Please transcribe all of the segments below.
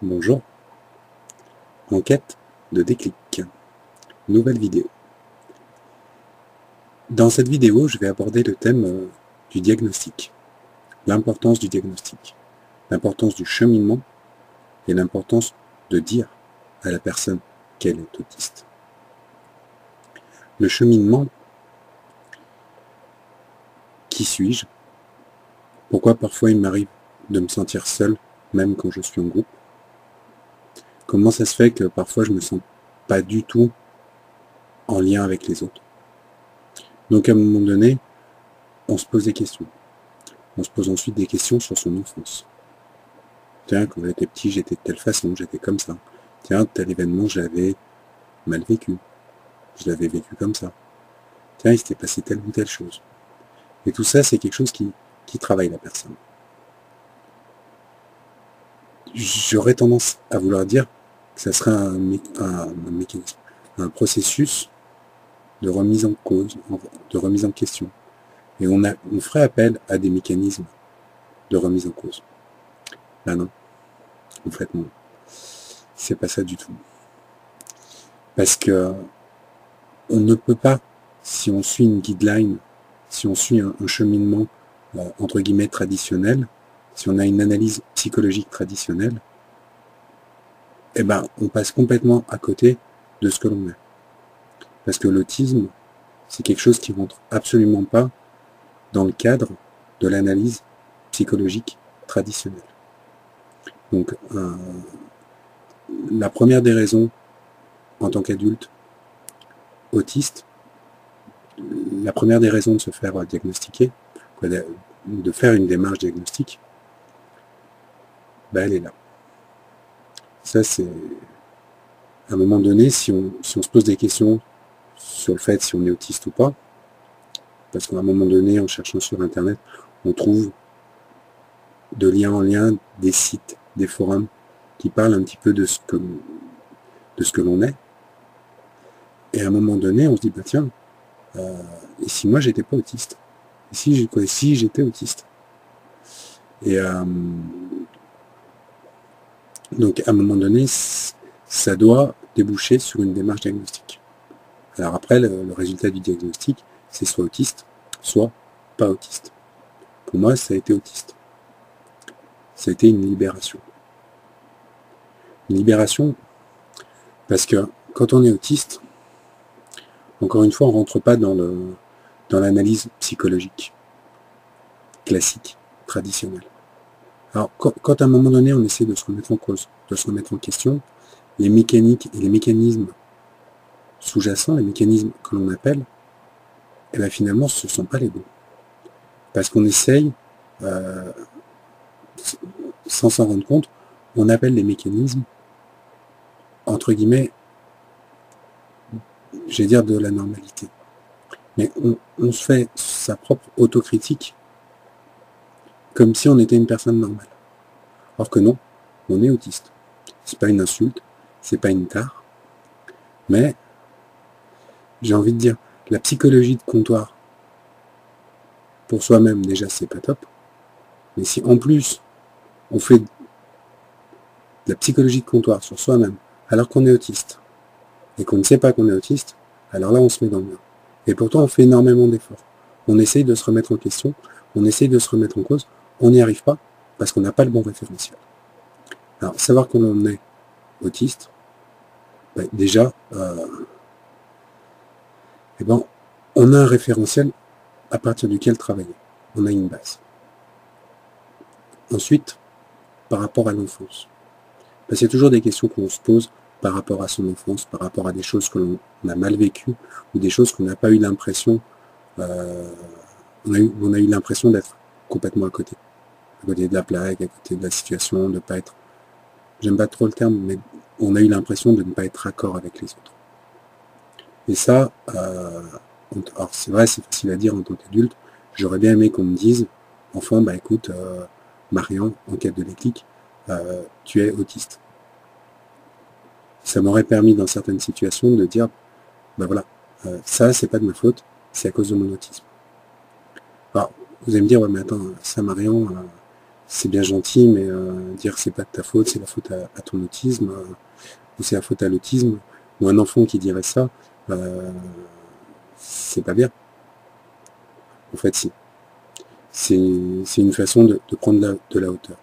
Bonjour, en quête de déclic, nouvelle vidéo. Dans cette vidéo, je vais aborder le thème du diagnostic, l'importance du diagnostic, l'importance du cheminement et l'importance de dire à la personne qu'elle est autiste. Le cheminement, qui suis-je? Pourquoi parfois il m'arrive de me sentir seul, même quand je suis en groupe? Comment ça se fait que parfois je me sens pas du tout en lien avec les autres? Donc à un moment donné, on se pose des questions. On se pose ensuite des questions sur son enfance. Tiens, quand j'étais petit, j'étais de telle façon, j'étais comme ça. Tiens, tel événement, je l'avais mal vécu. Je l'avais vécu comme ça. Tiens, il s'était passé telle ou telle chose. Et tout ça, c'est quelque chose qui travaille la personne. J'aurais tendance à vouloir dire que ça serait un mécanisme, un processus de remise en cause, de remise en question. Et on ferait appel à des mécanismes de remise en cause. Ben non, en fait non. C'est pas ça du tout. Parce que on ne peut pas, si on suit une guideline, si on suit un cheminement entre guillemets traditionnel, si on a une analyse psychologique traditionnelle, eh ben on passe complètement à côté de ce que l'on est. Parce que l'autisme, c'est quelque chose qui rentre absolument pas dans le cadre de l'analyse psychologique traditionnelle. Donc la première des raisons, en tant qu'adulte autiste, la première des raisons de se faire diagnostiquer, de faire une démarche diagnostique, ben elle est là. Ça, c'est à un moment donné, si on se pose des questions sur le fait si on est autiste ou pas, parce qu'à un moment donné, en cherchant sur Internet, on trouve de lien en lien des sites, des forums qui parlent un petit peu de ce que l'on est. Et à un moment donné, on se dit, bah tiens, et si moi j'étais pas autiste? Et si j'étais autiste? Et donc à un moment donné, ça doit déboucher sur une démarche diagnostique. Alors après, le résultat du diagnostic, c'est soit autiste, soit pas autiste. Pour moi, ça a été autiste. Ça a été une libération. Une libération parce que quand on est autiste, encore une fois, on ne rentre pas dans l'analyse psychologique classique, traditionnelle. Alors, quand à un moment donné, on essaie de se remettre en cause, de se remettre en question, les mécaniques et les mécanismes sous-jacents, les mécanismes que l'on appelle, et bien finalement, ce ne sont pas les bons. Parce qu'on essaye, sans s'en rendre compte, on appelle les mécanismes, entre guillemets, je vais dire de la normalité. Mais on se fait sa propre autocritique comme si on était une personne normale. Or que non, on est autiste. C'est pas une insulte, c'est pas une tare, mais j'ai envie de dire, la psychologie de comptoir, pour soi-même déjà c'est pas top, mais si en plus on fait de la psychologie de comptoir sur soi-même alors qu'on est autiste, et qu'on ne sait pas qu'on est autiste, alors là on se met dans le mur. Et pourtant on fait énormément d'efforts. On essaye de se remettre en question, on essaye de se remettre en cause, on n'y arrive pas parce qu'on n'a pas le bon référentiel. Alors savoir qu'on est autiste, ben, déjà, eh ben, on a un référentiel à partir duquel travailler. On a une base. Ensuite, par rapport à l'enfance, ben, c'est toujours des questions qu'on se pose par rapport à son enfance, par rapport à des choses que l'on a mal vécues ou des choses qu'on n'a pas eu l'impression, on a eu l'impression d'être complètement à côté de la plaque, à côté de la situation, de ne pas être, j'aime pas trop le terme, mais on a eu l'impression de ne pas être raccord avec les autres. Et ça, alors c'est vrai, c'est facile à dire en tant qu'adulte, j'aurais bien aimé qu'on me dise, enfant, bah écoute, Marian, en quête de déclic, tu es autiste. Ça m'aurait permis dans certaines situations de dire, ben voilà, ça c'est pas de ma faute, c'est à cause de mon autisme. Alors, vous allez me dire, ouais mais attends, ça Marion, c'est bien gentil, mais dire c'est pas de ta faute, c'est la faute à ton autisme, ou c'est la faute à l'autisme, ou un enfant qui dirait ça, c'est pas bien. En fait, si. C'est une façon de prendre de la hauteur.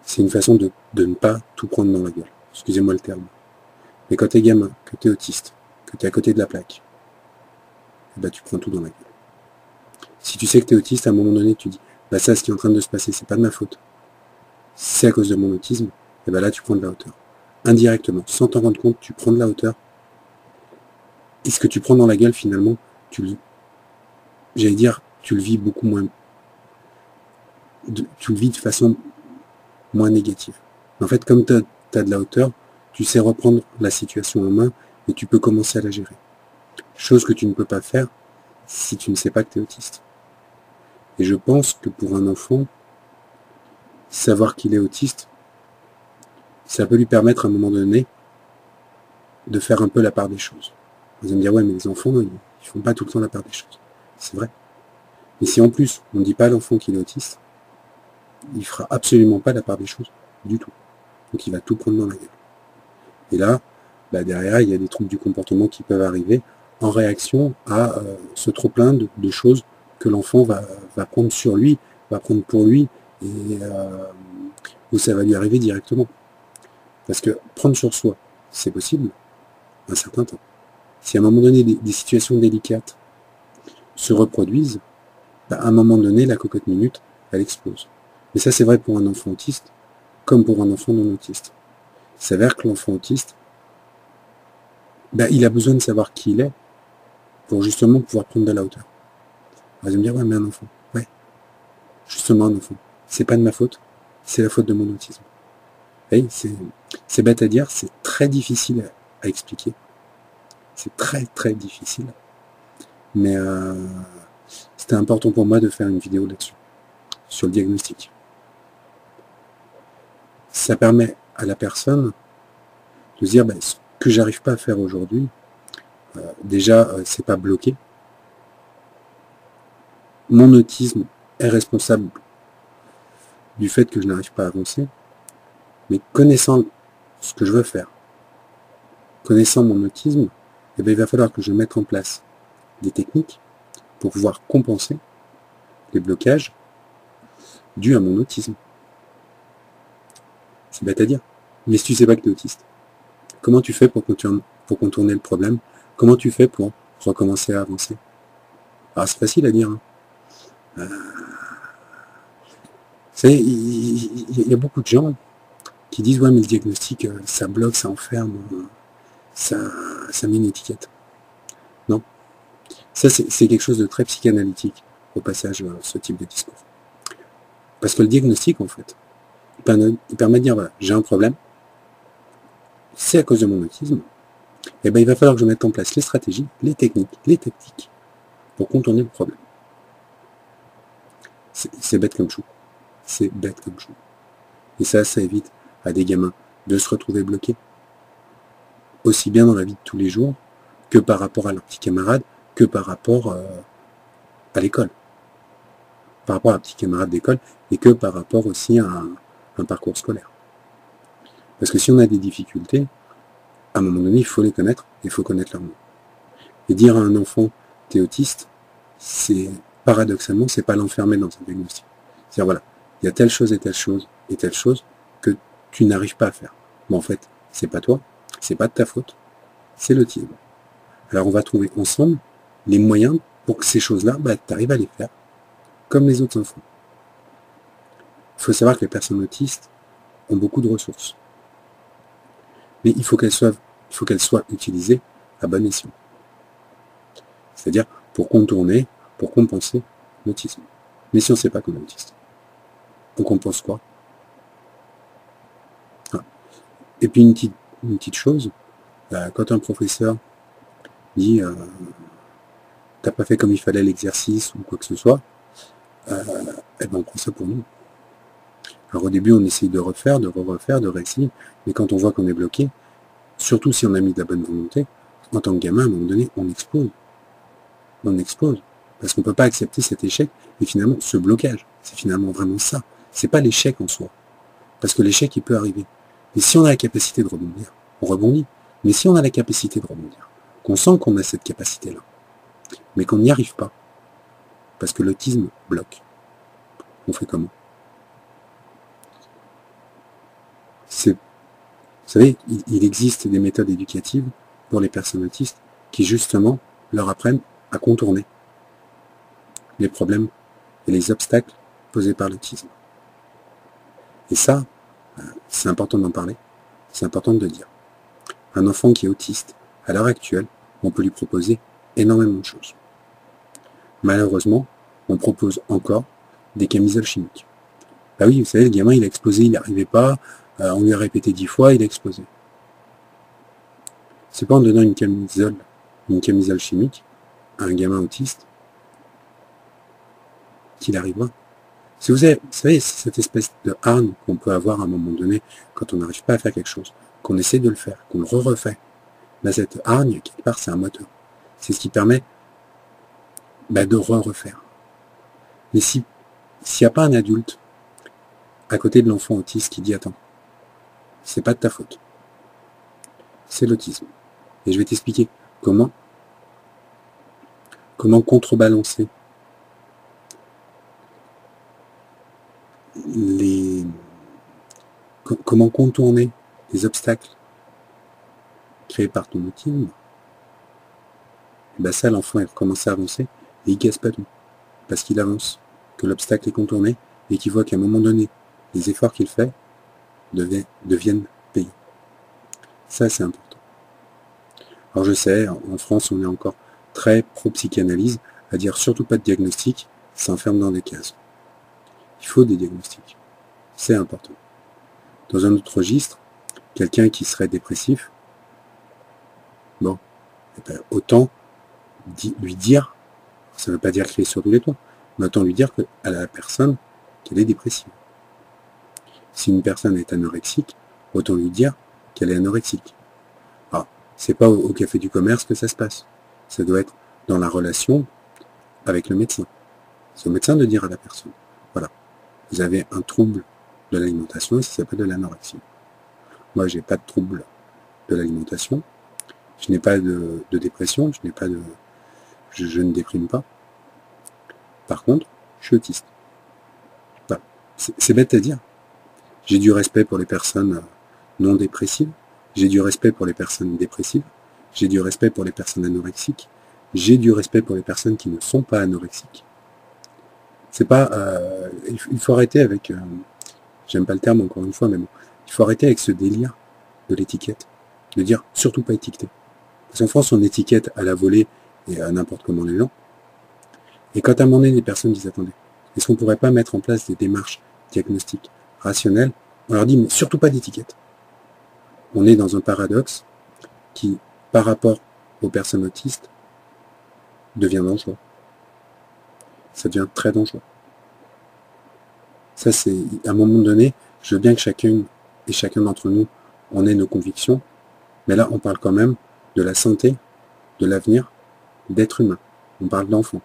C'est une façon de ne pas tout prendre dans la gueule. Excusez-moi le terme. Mais quand t'es gamin, que t'es autiste, que t'es à côté de la plaque, eh ben, tu prends tout dans la gueule. Si tu sais que t'es autiste, à un moment donné, tu dis, bah ça, ce qui est en train de se passer, c'est pas de ma faute. C'est à cause de mon autisme, et ben là, tu prends de la hauteur. Indirectement, sans t'en rendre compte, tu prends de la hauteur. Et ce que tu prends dans la gueule, finalement, j'allais dire, tu le vis beaucoup moins, tu le vis de façon moins négative. En fait, comme tu as de la hauteur, tu sais reprendre la situation en main et tu peux commencer à la gérer. Chose que tu ne peux pas faire si tu ne sais pas que tu es autiste. Et je pense que pour un enfant, savoir qu'il est autiste, ça peut lui permettre à un moment donné de faire un peu la part des choses. Vous allez me dire, ouais, mais les enfants, ils font pas tout le temps la part des choses. C'est vrai. Mais si en plus, on ne dit pas à l'enfant qu'il est autiste, il fera absolument pas la part des choses, du tout. Donc il va tout prendre dans la gueule. Et là, bah derrière, il y a des troubles du comportement qui peuvent arriver en réaction à ce trop-plein de choses que l'enfant va prendre sur lui, va prendre pour lui, et où ça va lui arriver directement. Parce que prendre sur soi, c'est possible, un certain temps. Si à un moment donné, des situations délicates se reproduisent, bah, à un moment donné, la cocotte minute, elle explose. Et ça, c'est vrai pour un enfant autiste, comme pour un enfant non autiste. Il s'avère que l'enfant autiste, bah, il a besoin de savoir qui il est pour justement pouvoir prendre de la hauteur. Vous allez me dire, ouais, mais un enfant. Ouais, justement un enfant. C'est pas de ma faute, c'est la faute de mon autisme. Vous voyez, c'est bête à dire, c'est très difficile à expliquer. C'est très très difficile. Mais c'était important pour moi de faire une vidéo là-dessus, sur le diagnostic. Ça permet à la personne de se dire, ben, ce que j'arrive pas à faire aujourd'hui, déjà, c'est pas bloqué. Mon autisme est responsable du fait que je n'arrive pas à avancer, mais connaissant ce que je veux faire, connaissant mon autisme, eh bien, il va falloir que je mette en place des techniques pour pouvoir compenser les blocages dus à mon autisme. C'est bête à dire. Mais si tu sais pas que tu es autiste, comment tu fais pour contourner le problème? Comment tu fais pour recommencer à avancer? Alors c'est facile à dire. Hein. Vous savez, il y a beaucoup de gens qui disent ouais mais le diagnostic ça bloque, ça enferme, ça met une étiquette. Non. Ça c'est quelque chose de très psychanalytique au passage ce type de discours. Parce que le diagnostic en fait, il permet de dire voilà, j'ai un problème, c'est à cause de mon autisme, et ben il va falloir que je mette en place les stratégies, les techniques, les tactiques pour contourner le problème. C'est bête comme chou. C'est bête comme chou. Et ça évite à des gamins de se retrouver bloqués, aussi bien dans la vie de tous les jours, que par rapport à leurs petits camarades, que par rapport à l'école. Par rapport à leurs petits camarades d'école, et que par rapport aussi à un parcours scolaire. Parce que si on a des difficultés, à un moment donné, il faut les connaître, et il faut connaître leur nom. Et dire à un enfant, t'es autiste, c'est paradoxalement, c'est pas l'enfermer dans un diagnostic. C'est-à-dire, voilà, il y a telle chose et telle chose que tu n'arrives pas à faire. Mais en fait, c'est pas toi, c'est pas de ta faute, c'est l'autisme. Alors on va trouver ensemble les moyens pour que ces choses-là, bah, tu arrives à les faire, comme les autres enfants. Il faut savoir que les personnes autistes ont beaucoup de ressources. Mais il faut qu'elles soient utilisées à bon escient. C'est-à-dire pour contourner, pour compenser l'autisme. Mais si on ne sait pas qu'on est autiste, on compense quoi? Ah. Et puis une petite chose, quand un professeur dit t'as pas fait comme il fallait l'exercice ou quoi que ce soit, eh ben on prend ça pour nous. Alors au début on essaye de refaire, de refaire, de réessayer, mais quand on voit qu'on est bloqué, surtout si on a mis de la bonne volonté, en tant que gamin, à un moment donné, on explose. On explose. Parce qu'on ne peut pas accepter cet échec et finalement ce blocage. C'est finalement vraiment ça. c'est pas l'échec en soi. Parce que l'échec, il peut arriver. Mais si on a la capacité de rebondir, on rebondit. Mais si on a la capacité de rebondir, qu'on sent qu'on a cette capacité-là, mais qu'on n'y arrive pas, parce que l'autisme bloque, on fait comment? Vous savez, il existe des méthodes éducatives pour les personnes autistes qui justement leur apprennent à contourner les problèmes et les obstacles posés par l'autisme. Et ça, c'est important d'en parler, c'est important de le dire. Un enfant qui est autiste, à l'heure actuelle, on peut lui proposer énormément de choses. Malheureusement, on propose encore des camisoles chimiques. Bah oui, vous savez, le gamin, il a explosé, il n'y arrivait pas, on lui a répété 10 fois, il a explosé. C'est pas en donnant une camisole chimique à un gamin autiste qu'il arrivera. Si vous savez, cette espèce de hargne qu'on peut avoir à un moment donné quand on n'arrive pas à faire quelque chose, qu'on essaie de le faire, qu'on le refait, là, cette hargne, quelque part, c'est un moteur. C'est ce qui permet de refaire. Mais s'il n'y a pas un adulte à côté de l'enfant autiste qui dit « Attends, c'est pas de ta faute. C'est l'autisme. » Et je vais t'expliquer comment contrebalancer comment contourner les obstacles créés par ton autisme. Et ça, l'enfant, il recommence à avancer et il casse pas tout. Parce qu'il avance, que l'obstacle est contourné et qu'il voit qu'à un moment donné, les efforts qu'il fait deviennent payants. Ça, c'est important. Alors je sais, en France, on est encore très pro-psychanalyse, à dire surtout pas de diagnostic, ça enferme dans des cases. Il faut des diagnostics. C'est important. Dans un autre registre, quelqu'un qui serait dépressif, autant lui dire, ça ne veut pas dire crier sur tous les toits, mais autant lui dire à la personne qu'elle est dépressive. Si une personne est anorexique, autant lui dire qu'elle est anorexique. Alors, c'est pas au café du commerce que ça se passe. Ça doit être dans la relation avec le médecin. C'est au médecin de dire à la personne, voilà, vous avez un trouble de l'alimentation et ça s'appelle de l'anorexie. Moi, j'ai pas de trouble de l'alimentation, je n'ai pas de dépression, je ne déprime pas. Par contre, je suis autiste. Voilà. C'est bête à dire. J'ai du respect pour les personnes non dépressives, j'ai du respect pour les personnes dépressives, j'ai du respect pour les personnes anorexiques, j'ai du respect pour les personnes qui ne sont pas anorexiques. C'est pas... il faut arrêter avec... j'aime pas le terme encore une fois, mais bon. Il faut arrêter avec ce délire de l'étiquette. De dire surtout pas étiqueter. Parce qu'en France, on étiquette à la volée et à n'importe comment les gens. Et quand à un moment donné, les personnes disent, attendez, est-ce qu'on pourrait pas mettre en place des démarches diagnostiques rationnelles? On leur dit, mais surtout pas d'étiquette. On est dans un paradoxe qui, par rapport aux personnes autistes, devient dangereux. Ça devient très dangereux. Ça, c'est, à un moment donné, je veux bien que chacune et chacun d'entre nous, on ait nos convictions, mais là, on parle quand même de la santé, de l'avenir, d'être humain. On parle d'enfants.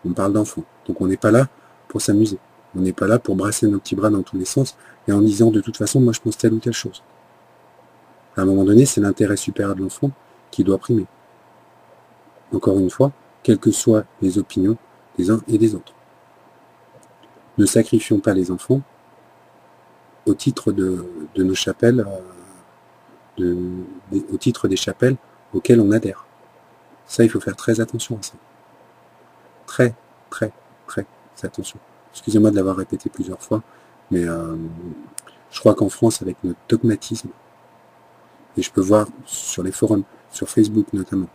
On parle d'enfants. Donc on n'est pas là pour s'amuser. On n'est pas là pour brasser nos petits bras dans tous les sens et en disant de toute façon, moi je pense telle ou telle chose. À un moment donné, c'est l'intérêt supérieur de l'enfant qui doit primer. Encore une fois, quelles que soient les opinions des uns et des autres. Ne sacrifions pas les enfants au titre de nos chapelles, au titre des chapelles auxquelles on adhère. Ça, il faut faire très attention à ça. Très, très, très attention. Excusez-moi de l'avoir répété plusieurs fois, mais je crois qu'en France, avec notre dogmatisme, et je peux voir sur les forums, sur Facebook notamment,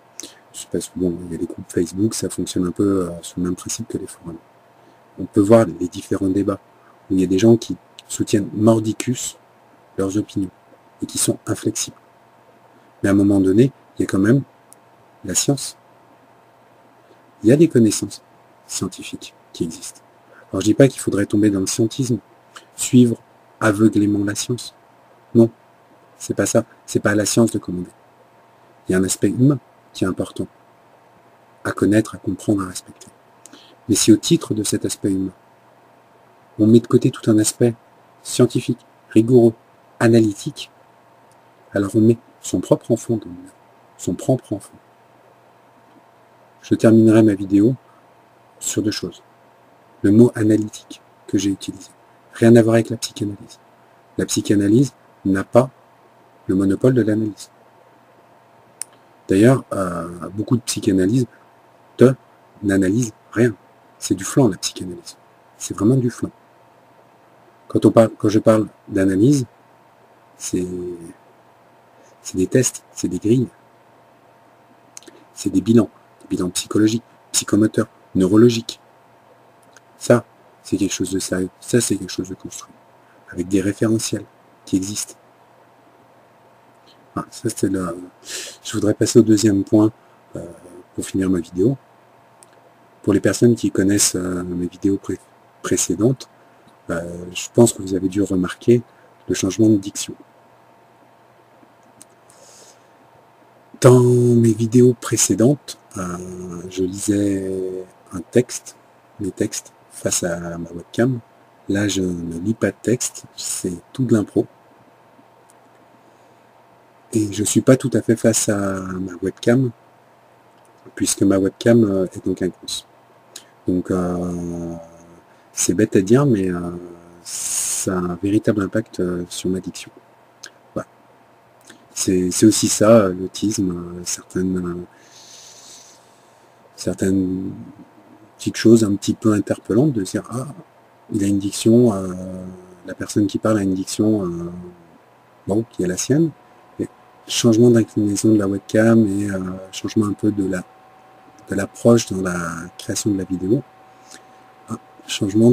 parce que bon, il y a des groupes Facebook, ça fonctionne un peu sur le même principe que les forums. On peut voir les différents débats, où il y a des gens qui soutiennent mordicus leurs opinions, et qui sont inflexibles. Mais à un moment donné, il y a quand même la science. Il y a des connaissances scientifiques qui existent. Alors je dis pas qu'il faudrait tomber dans le scientisme, suivre aveuglément la science. Non, c'est pas ça. C'est pas à la science de commander. Il y a un aspect humain qui est important à connaître, à comprendre, à respecter. Mais si au titre de cet aspect humain, on met de côté tout un aspect scientifique, rigoureux, analytique, alors on met son propre enfant dans le mur, son propre enfant. Je terminerai ma vidéo sur 2 choses. Le mot analytique que j'ai utilisé. Rien à voir avec la psychanalyse. La psychanalyse n'a pas le monopole de l'analyse. D'ailleurs, beaucoup de psychanalyse n'analysent rien. C'est du flan, la psychanalyse. C'est vraiment du flan. Quand je parle d'analyse, c'est des tests, c'est des grilles, c'est des bilans psychologiques, psychomoteurs, neurologiques. Ça, c'est quelque chose de sérieux. Ça, c'est quelque chose de construit, avec des référentiels qui existent. Ah, ça, c'est le... Je voudrais passer au 2e point pour finir ma vidéo. Pour les personnes qui connaissent mes vidéos précédentes, je pense que vous avez dû remarquer le changement de diction. Dans mes vidéos précédentes, je lisais un texte, les textes face à ma webcam. Là, je ne lis pas de texte, c'est tout de l'impro. Et je ne suis pas tout à fait face à ma webcam, puisque ma webcam est donc un grosse. Donc, c'est bête à dire, mais ça a un véritable impact sur ma diction. Voilà. C'est aussi ça, l'autisme, certaines petites choses un petit peu interpellantes, de dire, ah, il a une diction, la personne qui parle a une diction, bon, qui est la sienne, et changement d'inclinaison de la webcam et changement un peu de l'approche dans la création de la vidéo, changement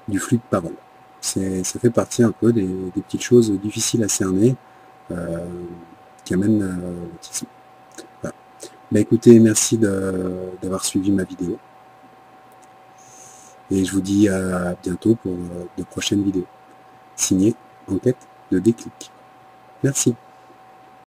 du flux de parole. Ça fait partie un peu des petites choses difficiles à cerner qui amènent l'autisme. Voilà. Bah, écoutez, merci d'avoir suivi ma vidéo. Et je vous dis à bientôt pour de prochaines vidéos. Signé Enquête de déclic. Merci.